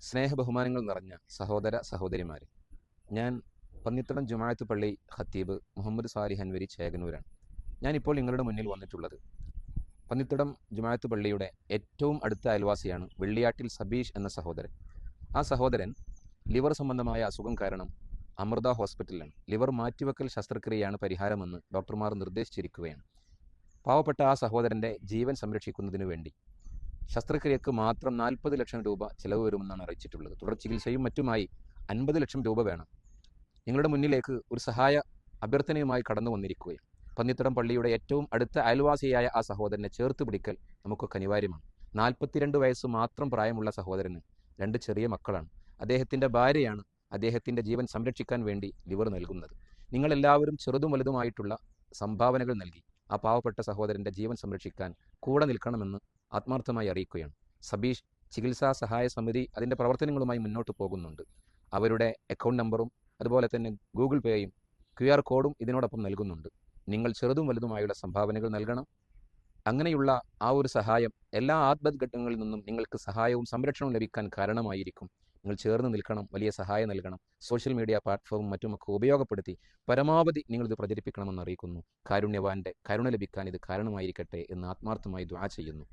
സ്നേഹബഹുമാനങ്ങൾ നിറഞ്ഞ സഹോദര സഹോദരിമാരെ, ഞാൻ പന്നിത്തടം ജുമാഅത്ത് പള്ളി ഖത്തീബ് മുഹമ്മദ് സാലിഹ് അൻവരി ചേകനൂരാണ്. ഞാനിപ്പോൾ നിങ്ങളുടെ മുന്നിൽ വന്നിട്ടുള്ളത് പന്നിത്തടം ജുമാഅത്ത് പള്ളിയുടെ ഏറ്റവും അടുത്ത അയൽവാസിയാണ് വെള്ളിയാട്ടിൽ സബീഷ് എന്ന സഹോദരൻ. ആ സഹോദരൻ ലിവർ സംബന്ധമായ അസുഖം കാരണം അമൃത ഹോസ്പിറ്റലിലാണ്. ലിവർ മാറ്റിവെക്കൽ ശസ്ത്രക്രിയയാണ് പരിഹാരമെന്ന് ഡോക്ടർമാർ നിർദ്ദേശിച്ചിരിക്കുകയാണ്. പാവപ്പെട്ട ആ സഹോദരൻ്റെ ജീവൻ സംരക്ഷിക്കുന്നതിനു വേണ്ടി ശസ്ത്രക്രിയക്ക് മാത്രം 40 ലക്ഷം രൂപ ചിലവ് വരുമെന്നാണ് അറിയിച്ചിട്ടുള്ളത്. തുടർ ചികിത്സയും മറ്റുമായി 50 ലക്ഷം രൂപ വേണം. നിങ്ങളുടെ മുന്നിലേക്ക് ഒരു സഹായ അഭ്യർത്ഥനയുമായി കടന്നു വന്നിരിക്കുകയാണ്. പന്നിത്തടം പള്ളിയുടെ ഏറ്റവും അടുത്ത അയൽവാസിയായ ആ സഹോദരനെ ചേർത്ത് പിടിക്കൽ നമുക്കൊക്കെ അനിവാര്യമാണ്. 42 വയസ്സ് മാത്രം പ്രായമുള്ള സഹോദരന് 2 ചെറിയ മക്കളാണ്. അദ്ദേഹത്തിൻ്റെ ഭാര്യയാണ് അദ്ദേഹത്തിൻ്റെ ജീവൻ സംരക്ഷിക്കാൻ വേണ്ടി ലിവർ നൽകുന്നത്. നിങ്ങളെല്ലാവരും ചെറുതും വലുതുമായിട്ടുള്ള സംഭാവനകൾ നൽകി ആ പാവപ്പെട്ട സഹോദരൻ്റെ ജീവൻ സംരക്ഷിക്കാൻ കൂടെ നിൽക്കണമെന്ന് ആത്മാർത്ഥമായി അറിയിക്കുകയാണ്. സബീഷ് ചികിത്സാ സഹായ സമിതി അതിൻ്റെ പ്രവർത്തനങ്ങളുമായി മുന്നോട്ട് പോകുന്നുണ്ട്. അവരുടെ അക്കൗണ്ട് നമ്പറും അതുപോലെ തന്നെ ഗൂഗിൾ പേയും QR കോഡും ഇതിനോടൊപ്പം നൽകുന്നുണ്ട്. നിങ്ങൾ ചെറുതും വലുതുമായുള്ള സംഭാവനകൾ നൽകണം. അങ്ങനെയുള്ള ആ ഒരു സഹായം എല്ലാ ആത്മഘട്ടങ്ങളിൽ നിന്നും നിങ്ങൾക്ക് സഹായവും സംരക്ഷണവും ലഭിക്കാൻ കാരണമായിരിക്കും. നിങ്ങൾ ചേർന്ന് നിൽക്കണം, വലിയ സഹായം നൽകണം. സോഷ്യൽ മീഡിയ പ്ലാറ്റ്ഫോമും മറ്റുമൊക്കെ ഉപയോഗപ്പെടുത്തി പരമാവധി നിങ്ങളിത് പ്രചരിപ്പിക്കണമെന്ന് അറിയിക്കുന്നു. കാരുണ്യവാൻ്റെ കരുണ ലഭിക്കാൻ ഇത് കാരണമായിരിക്കട്ടെ എന്ന് ആത്മാർത്ഥമായി ദുആ ചെയ്യുന്നു.